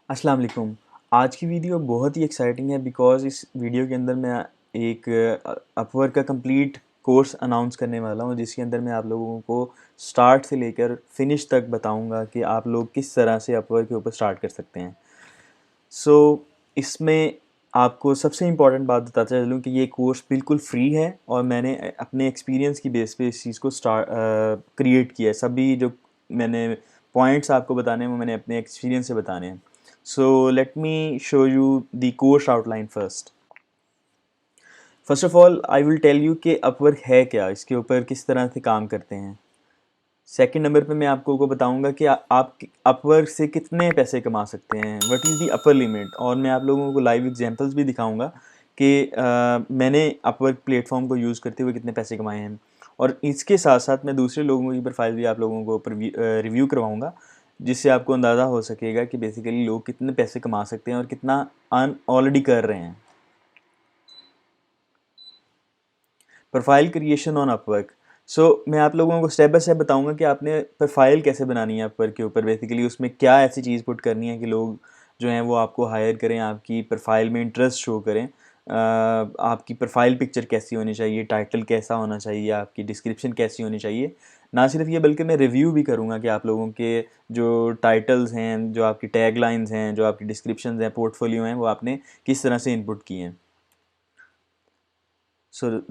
अस्सलाम वालेकुम। आज की वीडियो बहुत ही एक्साइटिंग है बिकॉज़ इस वीडियो के अंदर मैं एक अपवर्क का कंप्लीट कोर्स अनाउंस करने वाला हूँ, जिसके अंदर मैं आप लोगों को स्टार्ट से लेकर फिनिश तक बताऊँगा कि आप लोग किस तरह से अपवर्क के ऊपर स्टार्ट कर सकते हैं। इसमें आपको सबसे इम्पॉर्टेंट बात बताता चलूँ कि ये कोर्स बिल्कुल फ्री है और मैंने अपने एक्सपीरियंस की बेस पे इस चीज़ को क्रिएट किया है। सभी जो मैंने पॉइंट्स आपको बताने हैं वो मैंने अपने एक्सपीरियंस से बताने हैं। So let me show you the course outline first. First of all I will tell you कि अपवर्क है क्या, इसके ऊपर किस तरह से काम करते हैं। सेकंड नंबर पे मैं आपको को बताऊंगा कि आप अपवर्क से कितने पैसे कमा सकते हैं, what is the upper limit, और मैं आप लोगों को लाइव एग्जांपल्स भी दिखाऊंगा कि मैंने अपवर्क प्लेटफॉर्म को यूज़ करते हुए कितने पैसे कमाए हैं। और इसके साथ साथ मैं दूसरे लोगों की प्रोफाइल भी आप लोगों को रिव्यू करवाऊंगा, जिससे आपको अंदाज़ा हो सकेगा कि बेसिकली लोग कितने पैसे कमा सकते हैं और कितना अर्न ऑलरेडी कर रहे हैं। Profile creation on Upwork. मैं आप लोगों को स्टेप बाय स्टेप बताऊंगा कि आपने प्रोफाइल कैसे बनानी है अपवर्क के ऊपर। बेसिकली उसमें क्या ऐसी चीज़ पुट करनी है कि लोग जो हैं वो आपको हायर करें, आपकी प्रोफाइल में इंटरेस्ट शो करें। आपकी प्रोफाइल पिक्चर कैसी होनी चाहिए, टाइटल कैसा होना चाहिए, आपकी डिस्क्रिप्शन कैसी होनी चाहिए। ना सिर्फ ये बल्कि मैं रिव्यू भी करूँगा कि आप लोगों के जो टाइटल्स हैं, जो आपकी टैग लाइन्स हैं, जो आपकी डिस्क्रिप्शन हैं, पोर्टफोलियो हैं, वो आपने किस तरह से इनपुट किए हैं।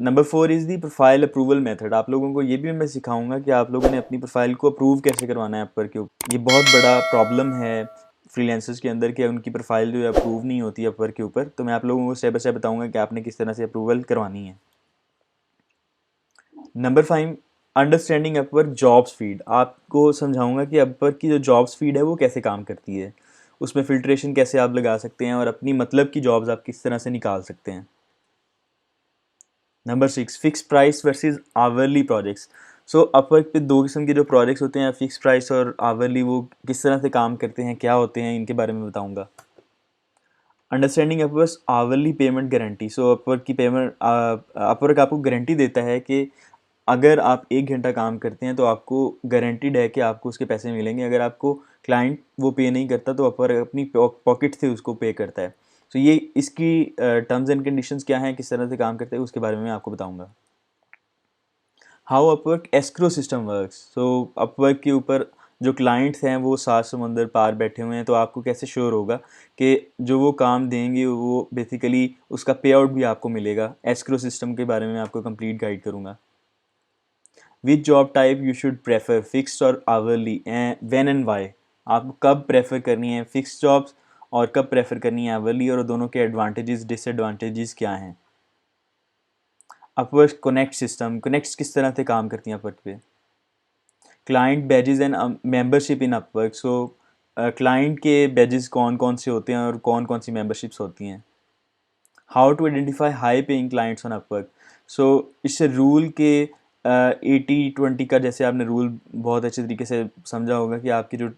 Number 4 is the profile approval method. आप लोगों को ये भी मैं सिखाऊंगा कि आप लोगों ने अपनी प्रोफाइल को अप्रूव कैसे करवाना है अपवर्क के ऊपर। ये बहुत बड़ा प्रॉब्लम है फ्रीलांसर्स के अंदर कि उनकी प्रोफाइल जो है अप्रूव नहीं होती है अपवर्क के ऊपर। तो मैं आप लोगों को स्टेप बाय स्टेप बताऊंगा कि आपने किस तरह से अप्रूवल करवानी है। Number 5, understanding Upwork jobs feed. आपको समझाऊंगा कि अपवर्क की जो जॉब्स फीड है वो कैसे काम करती है, उसमें फिल्ट्रेशन कैसे आप लगा सकते हैं और अपनी मतलब की जॉब्स आप किस तरह से निकाल सकते हैं। Number 6, fix price versus hourly projects. Upwork पे दो किस्म के जो प्रोजेक्ट्स होते हैं, फिक्स प्राइस और आवरली, वो किस तरह से काम करते हैं, क्या होते हैं, इनके बारे में बताऊंगा। Understanding Upwork hourly payment guarantee. Upwork की पेमेंट, अपवर्क आपको गारंटी देता है कि अगर आप 1 घंटा काम करते हैं तो आपको गारंटीड है कि आपको उसके पैसे मिलेंगे। अगर आपको क्लाइंट वो पे नहीं करता तो अपवर्क अपनी पॉकेट से उसको पे करता है। ये इसकी टर्म्स एंड कंडीशंस क्या हैं, किस तरह से काम करते हैं, उसके बारे में मैं आपको बताऊंगा। How Upwork escrow system works. Upwork के ऊपर जो क्लाइंट्स हैं वो सात समंदर पार बैठे हुए हैं, तो आपको कैसे श्योर होगा कि जो वो काम देंगे वो बेसिकली उसका पे आउट भी आपको मिलेगा। एस्क्रो सिस्टम के बारे में आपको कंप्लीट गाइड करूँगा। Which job type you should prefer, fixed और आवरली, व्हेन एंड वाई। आपको कब प्रेफर करनी है फिक्स्ड जॉब्स और कब प्रेफर करनी है आवरली, और दोनों के एडवांटेजेस डिसएडवांटेजेस क्या हैं। अपवर्क कनेक्ट सिस्टम, कनेक्ट्स किस तरह से काम करती हैं अपवर्क पे। Client badges and membership in Upwork. Client के बैजेस कौन कौन से होते हैं और कौन कौन सी मेंबरशिप्स होती हैं। How to identify high paying clients on Upwork. इससे रूल के 80-20 का, जैसे आपने रूल बहुत अच्छे तरीके से समझा होगा कि आपके जो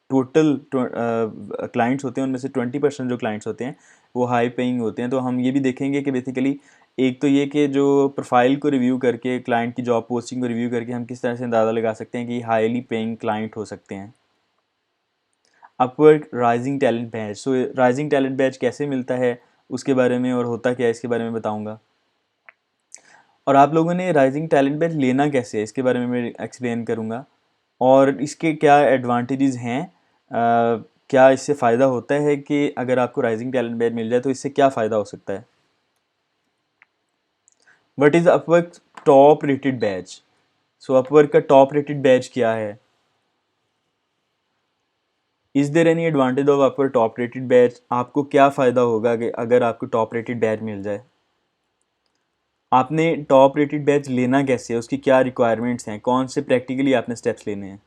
टोटल क्लाइंट्स होते हैं उनमें से 20% जो क्लाइंट्स होते हैं वो हाई पेइंग होते हैं। तो हम ये भी देखेंगे कि बेसिकली एक तो ये कि जो प्रोफाइल को रिव्यू करके, क्लाइंट की जॉब पोस्टिंग को रिव्यू करके हम किस तरह से अंदाज़ा लगा सकते हैं कि हाईली पेइंग क्लाइंट हो सकते हैं। Upwork rising talent batch. Rising talent batch कैसे मिलता है उसके बारे में और होता क्या है इसके बारे में बताऊंगा। और आप लोगों ने राइजिंग टैलेंट बैच लेना कैसे है इसके बारे में मैं एक्सप्लेन करूंगा, और इसके क्या एडवांटेजेस हैं। क्या इससे फ़ायदा होता है कि अगर आपको राइजिंग टैलेंट बैच मिल जाए तो इससे क्या फ़ायदा हो सकता है। What is Upwork top rated badge. Upwork का टॉप रेटेड बैच क्या है। Is there any advantage of Upwork top rated badge. आपको क्या फ़ायदा होगा कि अगर आपको टॉप रेटेड बैच मिल जाए। आपने टॉप रेटेड बैच लेना कैसे है, उसकी क्या रिक्वायरमेंट्स हैं, कौन से प्रैक्टिकली आपने स्टेप्स लेने हैं।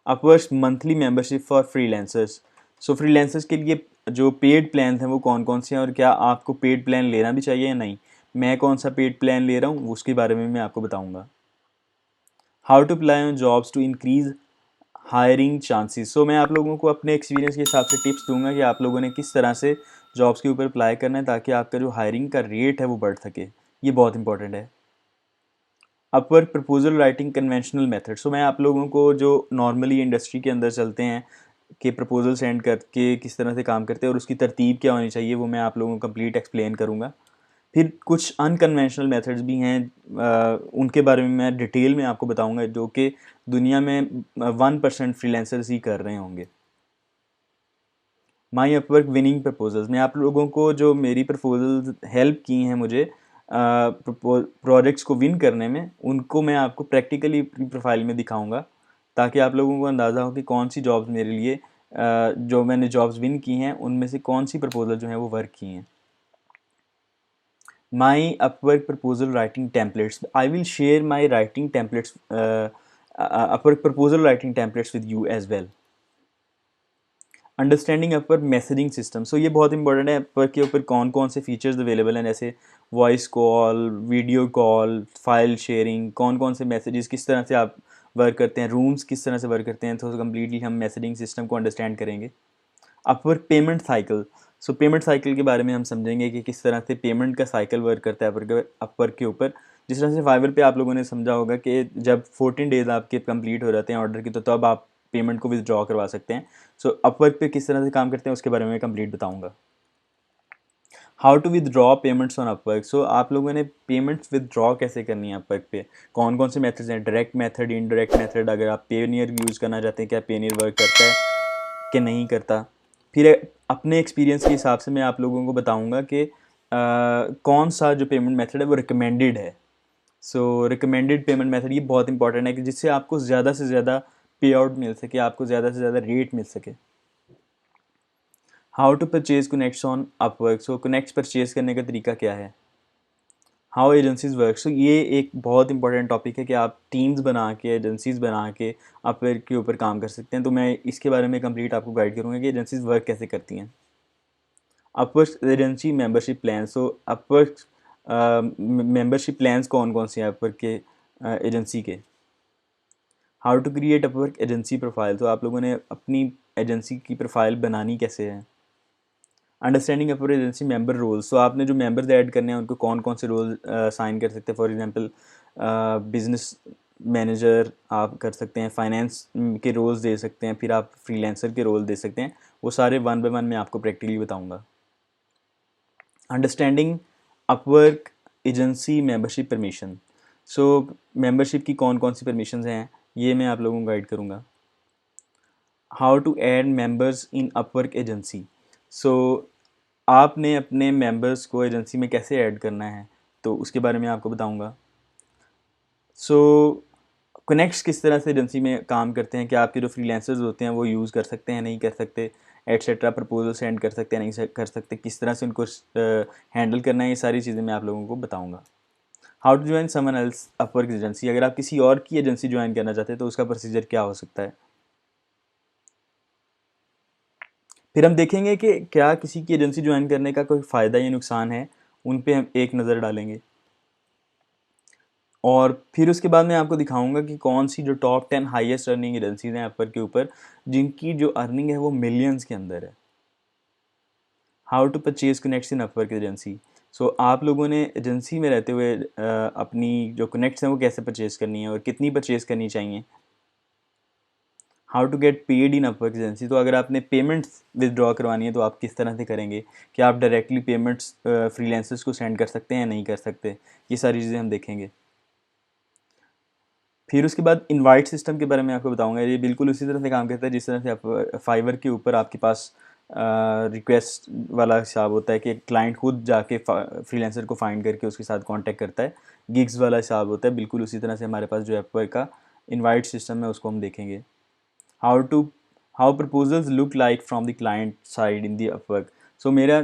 Upwork monthly membership for freelancers. Freelancers के लिए जो पेड प्लान हैं वो कौन कौन से हैं और क्या आपको पेड प्लान लेना भी चाहिए या नहीं। मैं कौन सा पेड प्लान ले रहा हूँ उसके बारे में मैं आपको बताऊँगा। How to apply on jobs to increase hiring chances. मैं आप लोगों को अपने एक्सपीरियंस के हिसाब से टिप्स दूंगा कि आप लोगों ने किस तरह से जॉब्स के ऊपर अप्लाई करना है ताकि आपका जो हायरिंग का रेट है वो बढ़ सके। ये बहुत इंपॉर्टेंट है। Upwork proposal writing conventional method. मैं आप लोगों को जो नॉर्मली इंडस्ट्री के अंदर चलते हैं के प्रपोजल सेंड करके किस तरह से काम करते हैं और उसकी तरतीब क्या होनी चाहिए, वो मैं आप लोगों को कंप्लीट एक्सप्लेन करूँगा। फिर कुछ अनकन्वेंशनल मेथड्स भी हैं, उनके बारे में मैं डिटेल में आपको बताऊंगा, जो कि दुनिया में 1% फ्रीलांसर्स ही कर रहे होंगे। माई अपवर्क विनिंग प्रपोजल्स, मैं आप लोगों को जो मेरी प्रपोजल्स हेल्प की हैं मुझे प्रोजेक्ट्स को विन करने में, उनको मैं आपको प्रैक्टिकली प्रोफाइल में दिखाऊंगा, ताकि आप लोगों को अंदाज़ा हो कि कौन सी जॉब्स मेरे लिए जो मैंने जॉब्स विन की हैं उनमें से कौन सी प्रपोजल जो है वो वर्क की हैं। My Upwork proposal writing templates. I will share my writing templates, Upwork proposal writing templates with you as well. Understanding Upwork messaging system, so ये बहुत इंपॉर्टेंट है। अपवर्क के ऊपर कौन कौन से फीचर्स अवेलेबल हैं, जैसे voice call, video call, file sharing, कौन कौन से मैसेजेस किस तरह से आप वर्क करते हैं, रूम्स किस तरह से वर्क करते हैं, तो कम्प्लीटली हम मैसेजिंग सिस्टम को अंडरस्टैंड करेंगे। अपवर्क पेमेंट साइकिल, सो पेमेंट साइकिल के बारे में हम समझेंगे कि किस तरह से पेमेंट का साइकिल वर्क करता है अपवर्क के ऊपर। जिस तरह से फाइवर पे आप लोगों ने समझा होगा कि जब 14 डेज आपके कंप्लीट हो जाते हैं ऑर्डर की, तो तब आप पेमेंट को विदड्रॉ करवा सकते हैं। सो अपवर्क पे किस तरह से काम करते हैं उसके बारे में कंप्लीट बताऊंगा। How to withdraw payments on Upwork, so आप लोगों ने पेमेंट्स विदड्रॉ कैसे करनी है अपवर्क पे, कौन कौन से मेथड्स हैं, डायरेक्ट मेथड, इनडायरेक्ट मेथड, अगर आप पेनियर यूज़ करना चाहते हैं क्या पेनियर वर्क करता है कि नहीं करता। फिर अपने एक्सपीरियंस के हिसाब से मैं आप लोगों को बताऊंगा कि कौन सा जो पेमेंट मेथड है वो रिकमेंडेड है। सो रिकमेंडेड पेमेंट मेथड ये बहुत इंपॉर्टेंट है कि जिससे आपको ज़्यादा से ज़्यादा पे आउट मिल सके, आपको ज़्यादा से ज़्यादा रेट मिल सके। How to purchase connects on Upwork, so connects purchase करने का तरीका क्या है। हाउ एजेंसीज वर्क, सो ये एक बहुत इंपॉर्टेंट टॉपिक है कि आप टीम्स बना के, एजेंसीज बना के अपवर्क के ऊपर काम कर सकते हैं। तो मैं इसके बारे में कंप्लीट आपको गाइड करूँगा कि एजेंसीज वर्क कैसे करती हैं। Upwork agency membership plan, so Upwork membership plans कौन कौन से हैं अपवर्क के एजेंसी के। How to create Upwork agency profile, तो आप लोगों ने अपनी एजेंसी की प्रोफाइल बनानी कैसे है। Understanding Upwork agency member roles, तो आपने जो मेंबर्स ऐड करने हैं उनको कौन कौन से रोल साइन कर सकते हैं। फॉर एग्जांपल बिजनेस मैनेजर आप कर सकते हैं, फाइनेंस के रोल्स दे सकते हैं, फिर आप फ्रीलांसर के रोल दे सकते हैं। वो सारे वन बाय वन मैं आपको प्रैक्टिकली बताऊँगा। Understanding Upwork agency membership permission, so membership की कौन कौन सी परमिशंस हैं ये मैं आप लोगों को गाइड करूँगा। How to add members in Upwork agency, so आपने अपने मेंबर्स को एजेंसी में कैसे ऐड करना है तो उसके बारे में आपको बताऊँगा। सो कनेक्ट्स किस तरह से एजेंसी में काम करते हैं, कि आपके जो फ्रीलांसर्स होते हैं वो यूज़ कर सकते हैं, नहीं कर सकते, एटसेट्रा, प्रपोजल सेंड कर सकते हैं, नहीं कर सकते, किस तरह से उनको हैंडल करना है, ये सारी चीज़ें मैं आप लोगों को बताऊँगा। How to join someone else Upwork agency, अगर आप किसी और की एजेंसी ज्वाइन करना चाहते हैं तो उसका प्रोसीजर क्या हो सकता है। फिर हम देखेंगे कि क्या किसी की एजेंसी ज्वाइन करने का कोई फ़ायदा या नुकसान है, उन पे हम एक नज़र डालेंगे। और फिर उसके बाद मैं आपको दिखाऊंगा कि कौन सी जो टॉप 10 हाईएस्ट अर्निंग एजेंसीज हैं अपवर्क के ऊपर, जिनकी जो अर्निंग है वो मिलियंस के अंदर है। How to purchase connects in Upwork agency, so आप लोगों ने एजेंसी में रहते हुए अपनी जो कनेक्ट्स हैं वो कैसे परचेज करनी है और कितनी परचेज करनी चाहिए। How to get paid in Upwork agency, तो अगर आपने पेमेंट्स विदड्रॉ करवानी है तो आप किस तरह से करेंगे, कि आप डायरेक्टली पेमेंट्स फ्रीलांसर्स को सेंड कर सकते हैं या नहीं कर सकते, ये सारी चीज़ें हम देखेंगे। फिर उसके बाद इनवाइट सिस्टम के बारे में आपको बताऊंगा। ये बिल्कुल उसी तरह से काम करता है जिस तरह से आप फाइवर के ऊपर आपके पास रिक्वेस्ट वाला हिसाब होता है कि क्लाइंट खुद जाके फ्रीलांसर को फाइंड करके उसके साथ कांटेक्ट करता है, गिग्स वाला हिसाब होता है। बिल्कुल उसी तरह से हमारे पास जो अपवर्क का इनवाइट सिस्टम है उसको हम देखेंगे। How to how proposals look like from the client side in the Upwork, so मेरा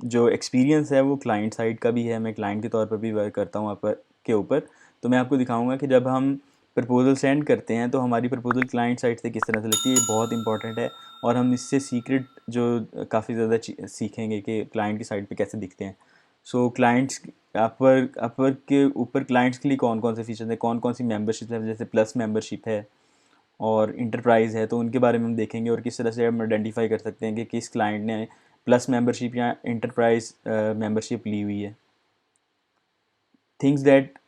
जो एक्सपीरियंस है वो क्लाइंट साइड का भी है, मैं क्लाइंट के तौर पर भी वर्क करता हूँ अपवर्क के ऊपर। तो मैं आपको दिखाऊंगा कि जब हम प्रपोजल सेंड करते हैं तो हमारी प्रपोजल क्लाइंट साइड से किस तरह से लगती है, ये बहुत इंपॉर्टेंट है। और हम इससे सीक्रेट जो काफ़ी ज़्यादा सीखेंगे कि क्लाइंट की साइड पे कैसे दिखते हैं। सो क्लाइंट्स अपवर्क के ऊपर क्लाइंट्स के लिए कौन कौन से फीचर्स हैं, कौन कौन सी मेंबरशिप है, जैसे प्लस मेंबरशिप है और इंटरप्राइज है, तो उनके बारे में हम देखेंगे और किस तरह से हम आइडेंटिफाई कर सकते हैं कि किस क्लाइंट ने प्लस मेंबरशिप या इंटरप्राइज मेंबरशिप ली हुई है। Things that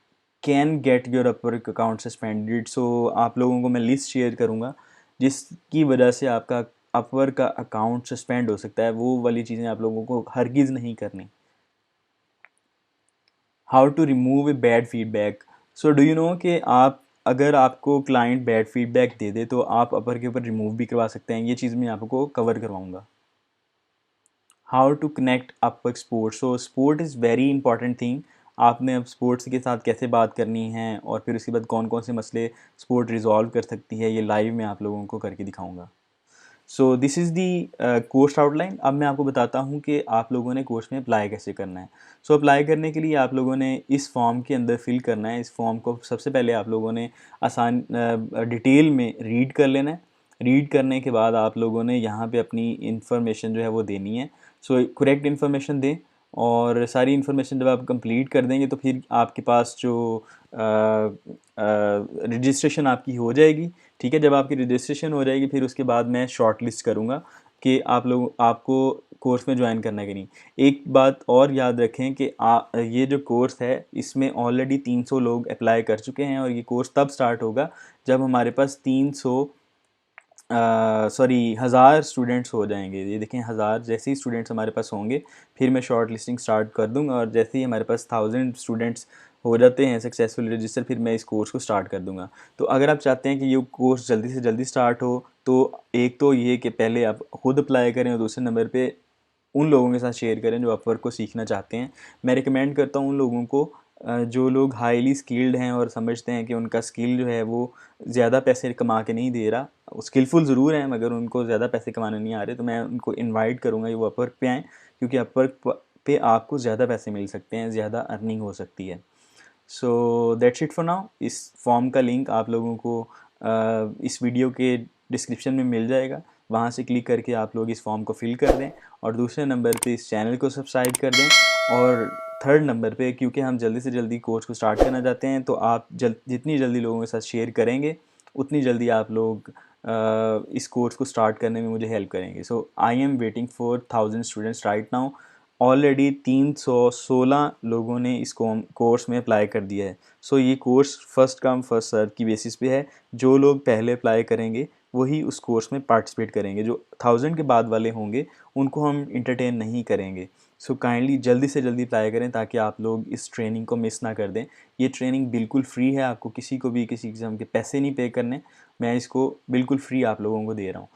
can get your Upwork account suspended, so आप लोगों को मैं लिस्ट शेयर करूँगा जिसकी वजह से आपका अपवर्क का अकाउंट सस्पेंड हो सकता है। वो वाली चीज़ें आप लोगों को हरगिज़ नहीं करनी। How to remove a bad feedback. So do you know कि आप अगर आपको क्लाइंट बैड फीडबैक दे दे तो आप अपर के ऊपर रिमूव भी करवा सकते हैं। ये चीज़ मैं आपको कवर करवाऊँगा। How to connect Upwork support. So support is very important thing. आपने अब स्पोर्ट्स के साथ कैसे बात करनी है और फिर उसके बाद कौन कौन से मसले स्पोर्ट रिजॉल्व कर सकती है, ये लाइव मैं आप लोगों को करके दिखाऊंगा। So this is the course outline. अब मैं आपको बताता हूँ कि आप लोगों ने कोर्स में अप्लाई कैसे करना है। सो अप्लाई करने के लिए आप लोगों ने इस फॉर्म के अंदर फिल करना है। इस फॉर्म को सबसे पहले आप लोगों ने आसान डिटेल में रीड कर लेना है। रीड करने के बाद आप लोगों ने यहाँ पे अपनी इंफॉर्मेशन जो है वो देनी है। सो करेक्ट इन्फॉर्मेशन दें और सारी इन्फॉर्मेशन जब आप कंप्लीट कर देंगे तो फिर आपके पास जो रजिस्ट्रेशन आपकी हो जाएगी। ठीक है, जब आपकी रजिस्ट्रेशन हो जाएगी फिर उसके बाद मैं शॉर्ट लिस्ट करूँगा कि आप लोग आपको कोर्स में ज्वाइन करना है कि नहीं। एक बात और याद रखें कि ये जो कोर्स है इसमें ऑलरेडी 300 लोग अप्लाई कर चुके हैं और ये कोर्स तब स्टार्ट होगा जब हमारे पास 1000 स्टूडेंट्स हो जाएंगे। ये देखें, 1000 जैसे ही स्टूडेंट्स हमारे पास होंगे फिर मैं शॉर्ट लिस्टिंग स्टार्ट कर दूंगा और जैसे ही हमारे पास 1000 स्टूडेंट्स हो जाते हैं सक्सेसफुल रजिस्टर, फिर मैं इस कोर्स को स्टार्ट कर दूंगा। तो अगर आप चाहते हैं कि ये कोर्स जल्दी से जल्दी स्टार्ट हो तो एक तो ये कि पहले आप खुद अप्लाई करें और दूसरे नंबर पे उन लोगों के साथ शेयर करें जो अपवर्क को सीखना चाहते हैं। मैं रिकमेंड करता हूँ उन लोगों को जो लोग हाईली स्किल्ड हैं और समझते हैं कि उनका स्किल जो है वो ज़्यादा पैसे कमा के नहीं दे रहा, स्किलफुल ज़रूर हैं मगर उनको ज़्यादा पैसे कमाने नहीं आ रहे, तो मैं उनको इनवाइट करूँगा कि वो अपवर्क पे आएँ, क्योंकि अपवर्क पे आपको ज़्यादा पैसे मिल सकते हैं, ज़्यादा अर्निंग हो सकती है। So that's it for now. इस फॉर्म का लिंक आप लोगों को इस वीडियो के डिस्क्रिप्शन में मिल जाएगा, वहाँ से क्लिक करके आप लोग इस फॉर्म को फिल कर दें और दूसरे नंबर पे इस चैनल को सब्सक्राइब कर दें और थर्ड नंबर पे, क्योंकि हम जल्दी से जल्दी कोर्स को स्टार्ट करना चाहते हैं, तो आप जितनी जल्दी लोगों के साथ शेयर करेंगे उतनी जल्दी आप लोग इस कोर्स को स्टार्ट करने में मुझे हेल्प करेंगे। So I am waiting for 1000 students right now. Already 316 लोगों ने इस कोर्स में अप्लाई कर दिया है। सो ये course first come first serve की बेसिस पे है। जो लोग पहले अप्लाई करेंगे वही उस कोर्स में पार्टिसिपेट करेंगे। जो 1000 के बाद वाले होंगे उनको हम इंटरटेन नहीं करेंगे। सो काइंडली जल्दी से जल्दी अप्लाई करें ताकि आप लोग इस ट्रेनिंग को मिस ना कर दें। ये ट्रेनिंग बिल्कुल फ्री है, आपको किसी को भी किसी किस्म के पैसे नहीं पे करने। मैं इसको बिल्कुल फ्री आप लोगों को दे रहा हूँ।